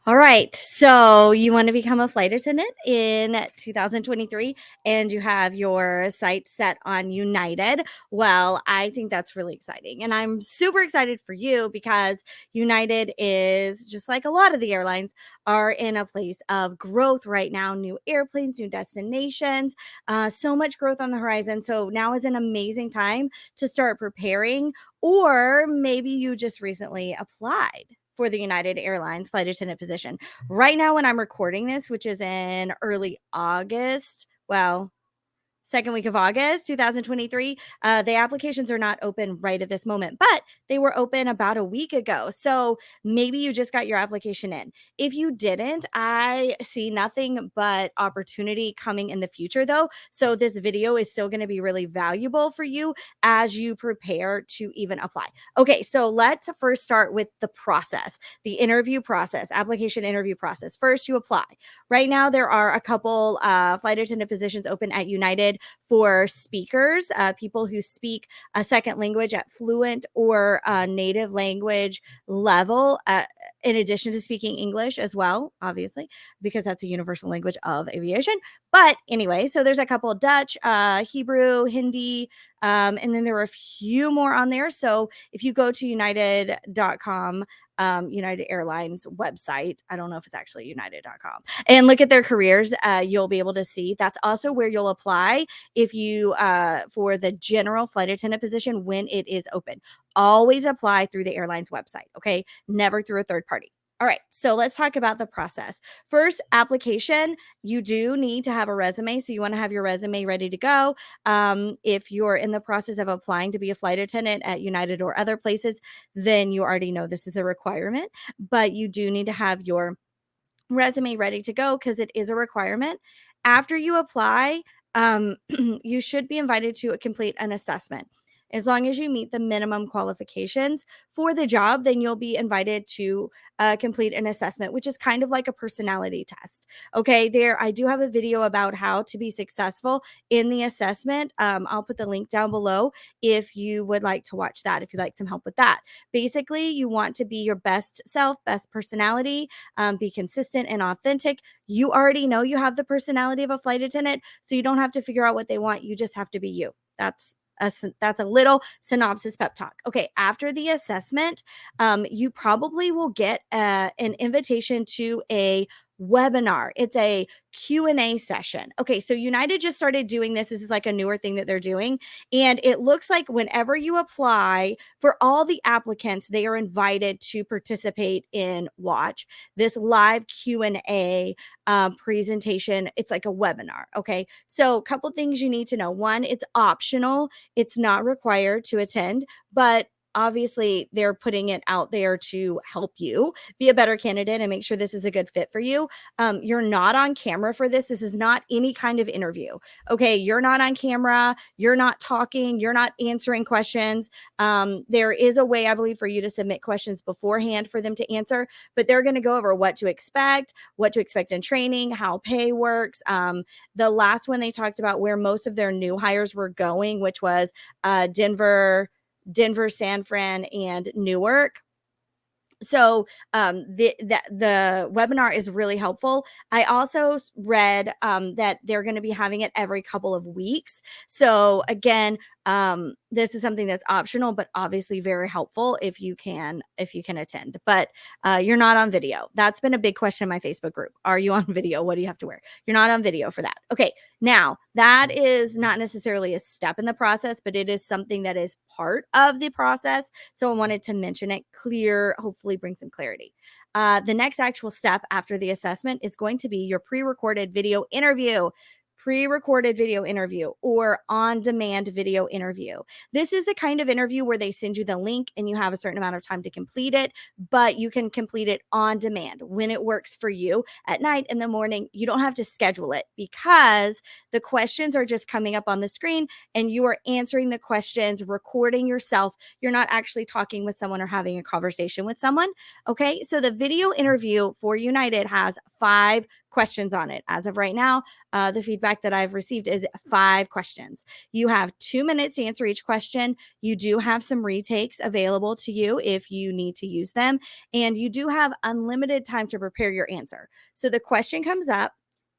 All right. So you want to become a flight attendant in 2023 and you have your sights set on United. Well, I think that's really exciting. And I'm super excited for you because United is just like a lot of the airlines are in a place of growth right now. New airplanes, new destinations, so much growth on the horizon. So now is an amazing time to start preparing, or maybe you just recently applied for the United Airlines flight attendant position. Right now, when I'm recording this, which is in early August, well, second week of August 2023. The applications are not open right at this moment, but they were open about a week ago. So maybe you just got your application in. If you didn't, I see nothing but opportunity coming in the future, though. So this video is still going to be really valuable for you as you prepare to even apply. Okay, so let's first start with the process, the interview process, application interview process. First, you apply. Right now, there are a couple flight attendant positions open at United for speakers, people who speak a second language at fluent or native language level, in addition to speaking English as well, obviously, because that's a universal language of aviation. But anyway, so there's a couple of Dutch, Hebrew, Hindi, and then there were a few more on there. So if you go to united.com, United Airlines website, I don't know if it's actually united.com, and look at their careers, you'll be able to see that's also where you'll apply if you for the general flight attendant position when it is open. Always apply through the airline's website, okay? Never through a third party. All right, so let's talk about the process. First, application, you do need to have a resume. So you want to have your resume ready to go. If you're in the process of applying to be a flight attendant at United or other places, then you already know this is a requirement, but you do need to have your resume ready to go because it is a requirement. After you apply, you should be invited to complete an assessment. As long as you meet the minimum qualifications for the job, then you'll be invited to complete an assessment, which is kind of like a personality test. Okay, there, I do have a video about how to be successful in the assessment. I'll put the link down below if you would like to watch that, if you'd like some help with that. Basically, you want to be your best self, best personality, be consistent and authentic. You already know you have the personality of a flight attendant, so you don't have to figure out what they want. You just have to be you. That's a little synopsis pep talk. Okay, after the assessment, you probably will get an invitation to a webinar. It's a Q&A session. Okay, so United just started doing this. This is like a newer thing that they're doing. And it looks like whenever you apply, for all the applicants, they are invited to participate in watch this live Q&A presentation. It's like a webinar. Okay, so a couple things you need to know. One, it's optional. It's not required to attend, but obviously they're putting it out there to help you be a better candidate and make sure this is a good fit for you. You're not on camera for this. This is not any kind of interview. Okay, you're not on camera. You're not talking. You're not answering questions. There is a way, I believe, for you to submit questions beforehand for them to answer, but they're going to go over what to expect in training, how pay works. The last one they talked about where most of their new hires were going, which was Denver, San Fran, and Newark. So the webinar is really helpful. I also read that they're going to be having it every couple of weeks. So again, this is something that's optional, but obviously very helpful if you can attend. But you're not on video. That's been a big question in my Facebook group. Are you on video? What do you have to wear? You're not on video for that. Okay, now that is not necessarily a step in the process, but it is something that is part of the process. So I wanted to mention it, hopefully bring some clarity. The next actual step after the assessment is going to be your pre-recorded video interview. Or on-demand video interview. This is the kind of interview where they send you the link and you have a certain amount of time to complete it, but you can complete it on demand when it works for you at night, in the morning. You don't have to schedule it because the questions are just coming up on the screen and you are answering the questions, recording yourself. You're not actually talking with someone or having a conversation with someone. Okay, so the video interview for United has 5 questions on it. As of right now, the feedback that I've received is 5 questions. You have 2 minutes to answer each question. You do have some retakes available to you if you need to use them, and you do have unlimited time to prepare your answer. So the question comes up,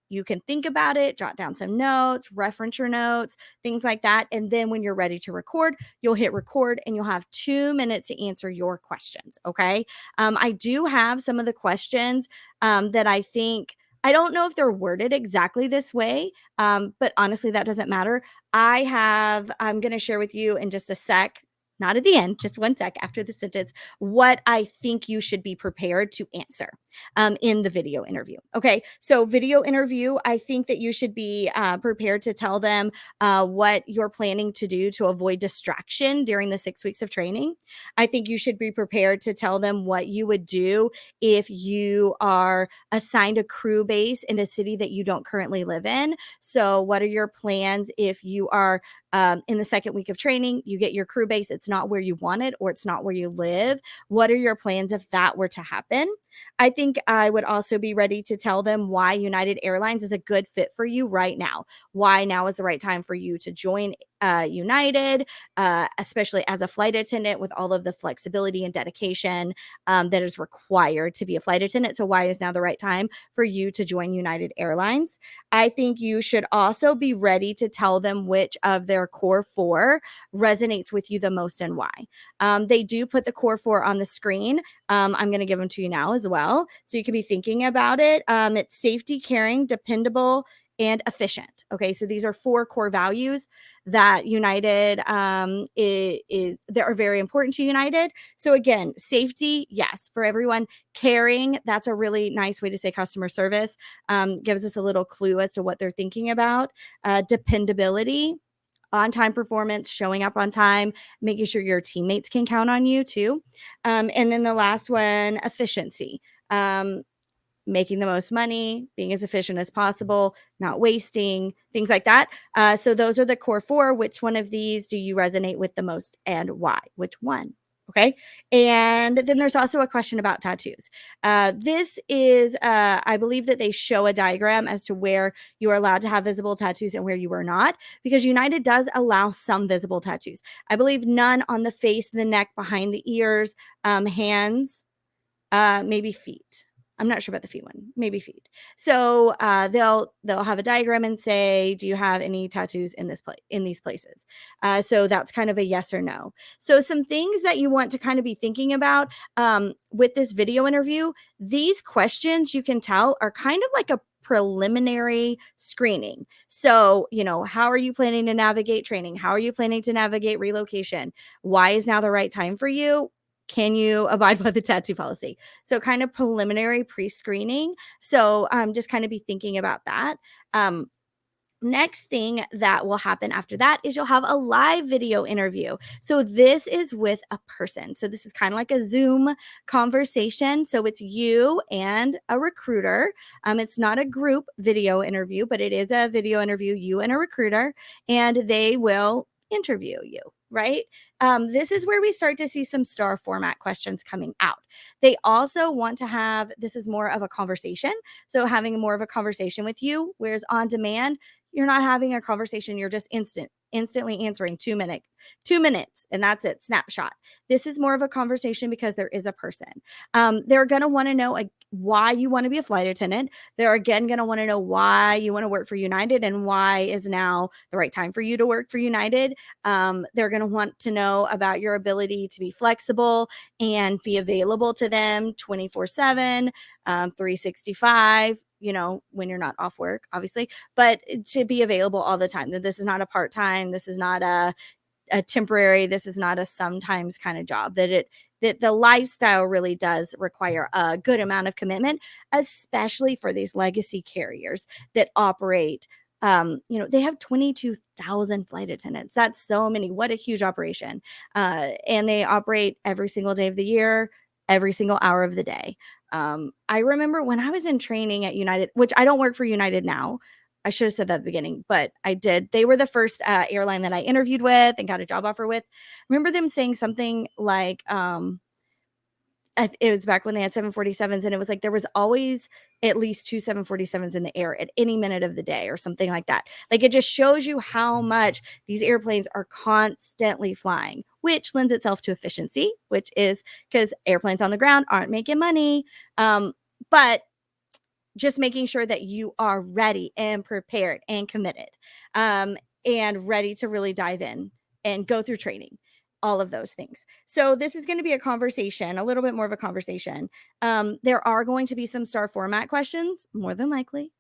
you can think about it, jot down some notes, reference your notes, things like that. And then when you're ready to record, you'll hit record and you'll have 2 minutes to answer your questions. Okay. I do have some of the questions that I think, I don't know if they're worded exactly this way, but honestly, that doesn't matter. I'm going to share with you in just a sec, not at the end, just one sec after the sentence, what I think you should be prepared to answer in the video interview. Okay. So, video interview, I think that you should be prepared to tell them what you're planning to do to avoid distraction during the 6 weeks of training. I think you should be prepared to tell them what you would do if you are assigned a crew base in a city that you don't currently live in. So, what are your plans if you are in the second week of training, you get your crew base, it's not where you want it or it's not where you live? What are your plans if that were to happen? I think I would also be ready to tell them why United Airlines is a good fit for you right now. Why now is the right time for you to join United, especially as a flight attendant with all of the flexibility and dedication that is required to be a flight attendant. So, why is now the right time for you to join United Airlines? I think you should also be ready to tell them which of their core 4 resonates with you the most and why. They do put the core 4 on the screen. I'm going to give them to you now as well. So you can be thinking about it. It's safety, caring, dependable, and efficient. Okay. So these are 4 core values that United is that are very important to United. So again, safety, yes, for everyone. Caring, that's a really nice way to say customer service. Gives us a little clue as to what they're thinking about. Dependability, on-time performance, showing up on time, making sure your teammates can count on you too. And then the last one, efficiency. Making the most money, being as efficient as possible, not wasting, things like that. So those are the core 4. Which one of these do you resonate with the most and why? Which one? Okay. And then there's also a question about tattoos. This is, I believe that they show a diagram as to where you are allowed to have visible tattoos and where you are not, because United does allow some visible tattoos. I believe none on the face, the neck, behind the ears, hands, maybe feet. I'm not sure about the feet one, maybe feet. So they'll have a diagram and say, do you have any tattoos in this place, in these places? So that's kind of a yes or no. So some things that you want to kind of be thinking about with this video interview, these questions you can tell are kind of like a preliminary screening. So, how are you planning to navigate training? How are you planning to navigate relocation? Why is now the right time for you? Can you abide by the tattoo policy? So kind of preliminary pre-screening. So just kind of be thinking about that. Next thing that will happen after that is you'll have a live video interview. So this is with a person. So this is kind of like a Zoom conversation. So it's you and a recruiter. It's not a group video interview, but it is a video interview, you and a recruiter, and they will interview you, right? This is where we start to see some star format questions coming out. They also want to have, this is more of a conversation. So having more of a conversation with you, whereas on demand, you're not having a conversation. You're just instantly answering 2 minutes, and that's it. Snapshot. This is more of a conversation because there is a person. They're going to want to know why you want to be a flight attendant. They're again going to want to know why you want to work for United and why is now the right time for you to work for United. They're going to want to know about your ability to be flexible and be available to them 24/7, 365, when you're not off work, obviously, but to be available all the time. That this is not a part-time, this is not a temporary, this is not a sometimes kind of job, that the lifestyle really does require a good amount of commitment, especially for these legacy carriers that operate. They have 22,000 flight attendants. That's so many. What a huge operation. And they operate every single day of the year, every single hour of the day. I remember when I was in training at United, which I don't work for United now. I should have said that at the beginning, but I did. They were the first airline that I interviewed with and got a job offer with. I remember them saying something like, it was back when they had 747s, and it was like there was always at least two 747s in the air at any minute of the day or something like that. Like, it just shows you how much these airplanes are constantly flying, which lends itself to efficiency, which is because airplanes on the ground aren't making money. But just making sure that you are ready and prepared and committed, and ready to really dive in and go through training, all of those things. So this is going to be a conversation, a little bit more of a conversation. There are going to be some star format questions, more than likely.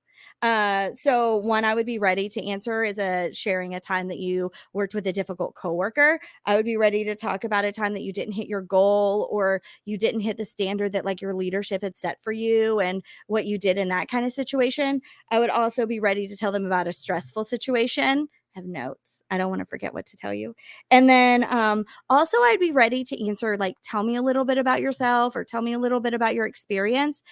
So one I would be ready to answer is sharing a time that you worked with a difficult coworker. I would be ready to talk about a time that you didn't hit your goal, or you didn't hit the standard that like your leadership had set for you, and what you did in that kind of situation. I would also be ready to tell them about a stressful situation. I have notes. I don't want to forget what to tell you. And then also I'd be ready to answer, like, tell me a little bit about yourself, or tell me a little bit about your experience.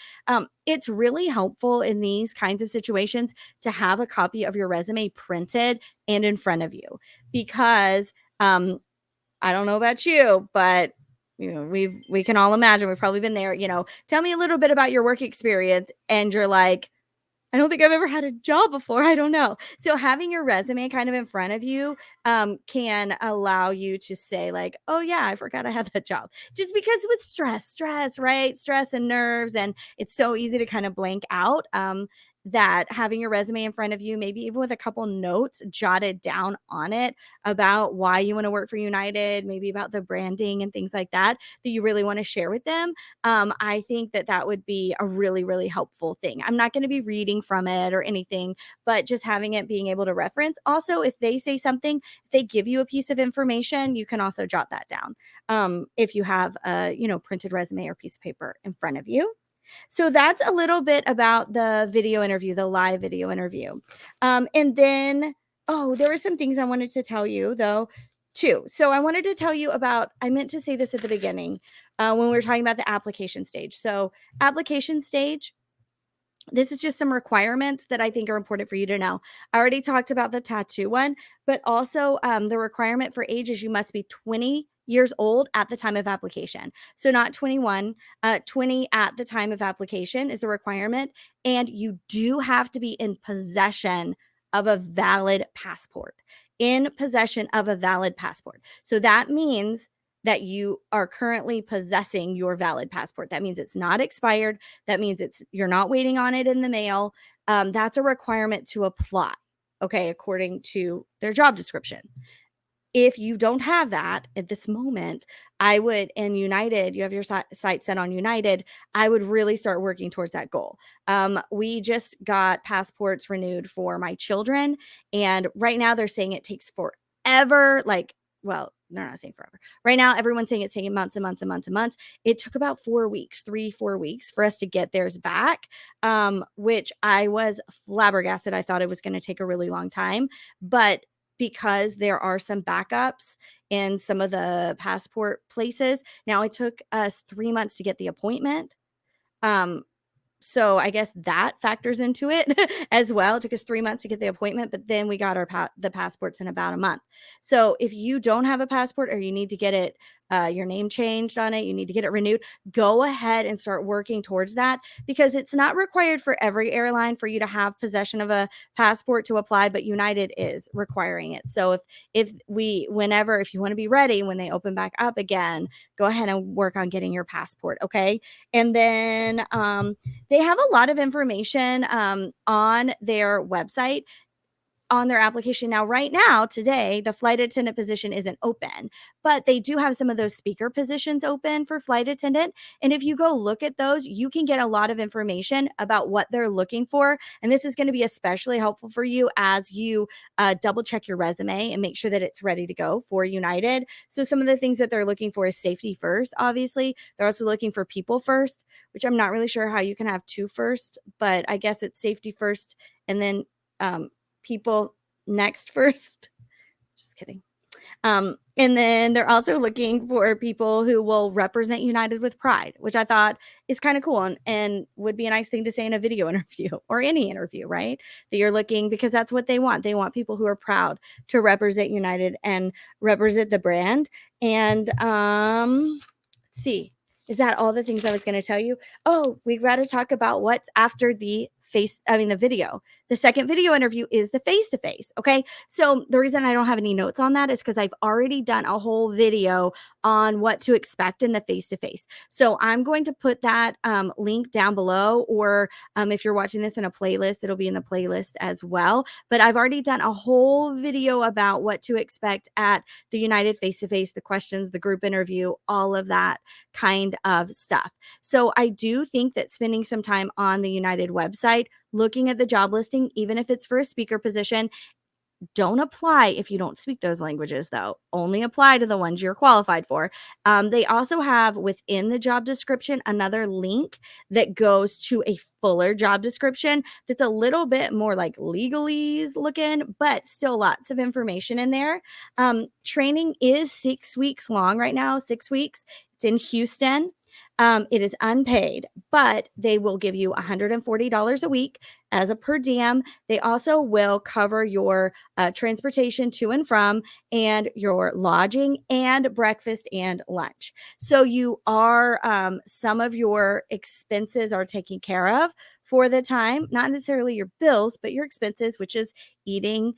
It's really helpful in these kinds of situations to have a copy of your resume printed and in front of you, because I don't know about you, but we can all imagine, we've probably been there. Tell me a little bit about your work experience, and you're like, I don't think I've ever had a job before. I don't know. So having your resume kind of in front of you can allow you to say like, oh yeah, I forgot I had that job. Just because with stress, right? Stress and nerves, and it's so easy to kind of blank out. That having your resume in front of you, maybe even with a couple notes jotted down on it about why you want to work for United, maybe about the branding and things like that you really want to share with them. I think that would be a really, really helpful thing. I'm not going to be reading from it or anything, but just having it being able to reference. Also, if they say something, if they give you a piece of information, you can also jot that down. If you have a printed resume or piece of paper in front of you. So that's a little bit about the video interview, the live video interview. And then, there were some things I wanted to tell you though, too. So I wanted to tell you about, I meant to say this at the beginning when we were talking about the application stage. So application stage, this is just some requirements that I think are important for you to know. I already talked about the tattoo one, but also the requirement for age is you must be 20 years old at the time of application. So not 21, 20 at the time of application is a requirement. And you do have to be in possession of a valid passport. In possession of a valid passport. So that means that you are currently possessing your valid passport. That means it's not expired. That means you're not waiting on it in the mail. That's a requirement to apply, okay, according to their job description. If you don't have that at this moment, I would, and United, you have your sight set on United, I would really start working towards that goal. We just got passports renewed for my children, and right now they're saying it takes forever. Well, they're not saying forever. Right now, everyone's saying it's taking months and months and months and months. It took about 4 weeks, 4 weeks for us to get theirs back, which I was flabbergasted. I thought it was going to take a really long time, but because there are some backups in some of the passport places. Now, it took us 3 months to get the appointment. So I guess that factors into it as well. It took us 3 months to get the appointment, but then we got the passports in about a month. So if you don't have a passport, or you need to get it, your name changed on it, you need to get it renewed, go ahead and start working towards that, because it's not required for every airline for you to have possession of a passport to apply, but United is requiring it. So if you want to be ready when they open back up again, go ahead and work on getting your passport. Okay. And then, they have a lot of information on their website, on their application. Now, right now, today, the flight attendant position isn't open, but they do have some of those speaker positions open for flight attendant. And if you go look at those, you can get a lot of information about what they're looking for. And this is going to be especially helpful for you as you double check your resume and make sure that it's ready to go for United. So some of the things that they're looking for is safety first, obviously. They're also looking for people first, which I'm not really sure how you can have two first, but I guess it's safety first and then people next first. Just kidding. And then they're also looking for people who will represent United with pride, which I thought is kind of cool and would be a nice thing to say in a video interview or any interview, right? That you're looking, because that's what they want. They want people who are proud to represent United and represent the brand. And let's see. Is that all the things I was going to tell you? Oh, we got to talk about what's after the video. The second video interview is the face to face. Okay. So the reason I don't have any notes on that is because I've already done a whole video on what to expect in the face to face. So I'm going to put that link down below, or if you're watching this in a playlist, it'll be in the playlist as well. But I've already done a whole video about what to expect at the United face to face, the questions, the group interview, all of that kind of stuff. So I do think that spending some time on the United website, looking at the job listing, even if it's for a speaker position, don't apply if you don't speak those languages, though. Only apply to the ones you're qualified for. They also have within the job description another link that goes to a fuller job description that's a little bit more like legalese looking, but still lots of information in there. Training is 6 weeks long right now, 6 weeks. It's in Houston. It is unpaid, but they will give you $140 a week as a per diem. They also will cover your transportation to and from, and your lodging and breakfast and lunch. So you are, some of your expenses are taken care of for the time, not necessarily your bills, but your expenses, which is eating,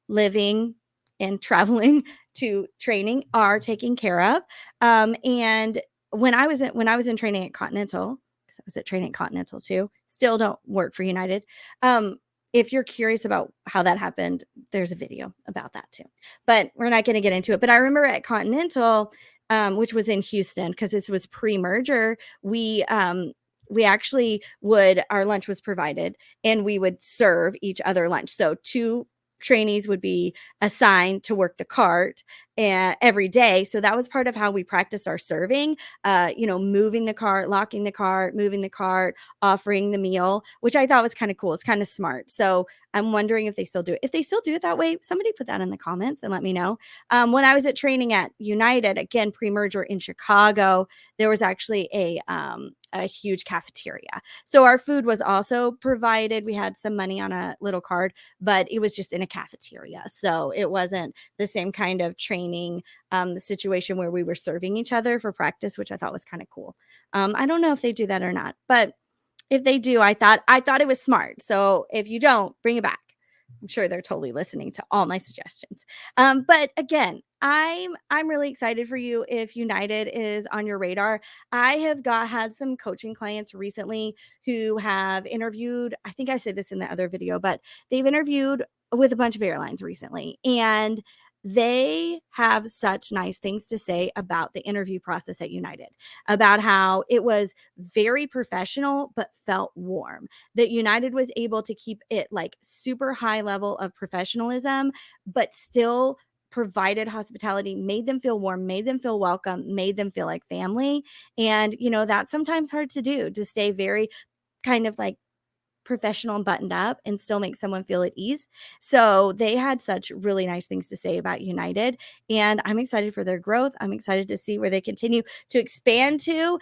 living, and traveling to training are taken care of. And when I was in training at Continental, because I was at training at Continental too, still don't work for United. Um, if you're curious about how that happened, there's a video about that too. But we're not going to get into it. But I remember at Continental, which was in Houston, because this was pre-merger, we actually would our lunch was provided, and we would serve each other lunch. So two trainees would be assigned to work the cart every day. So that was part of how we practiced our serving, moving the cart, locking the cart, moving the cart, offering the meal, which I thought was kind of cool. It's kind of smart. So I'm wondering if they still do it. If they still do it that way, somebody put that in the comments and let me know. When I was at training at United, again, pre-merger in Chicago, there was actually a huge cafeteria. So our food was also provided. We had some money on a little card, but it was just in a cafeteria. So it wasn't the same kind of training situation where we were serving each other for practice, which I thought was kind of cool. I don't know if they do that or not, but if they do, I thought it was smart. So if you don't, bring it back. I'm sure they're totally listening to all my suggestions. But again, I'm really excited for you if United is on your radar. I have had some coaching clients recently who have interviewed. I think I said this in the other video, but they've interviewed with a bunch of airlines recently, and they have such nice things to say about the interview process at United, about how it was very professional but felt warm, that United was able to keep it like super high level of professionalism, but still provided hospitality, made them feel warm, made them feel welcome, made them feel like family. And, that's sometimes hard to do, to stay very kind of like professional and buttoned up and still make someone feel at ease. So they had such really nice things to say about United, and I'm excited for their growth. I'm excited to see where they continue to expand to.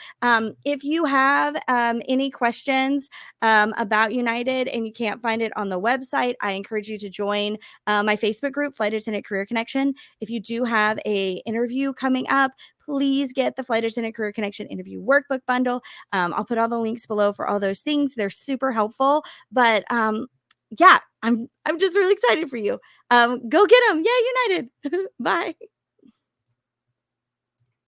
If you have any questions about United and you can't find it on the website, I encourage you to join my Facebook group, Flight Attendant Career Connection. If you do have a interview coming up, please get the Flight Attendant Career Connection interview workbook bundle. I'll put all the links below for all those things. They're super helpful. But yeah, I'm just really excited for you. Go get them. Yeah, United. Bye.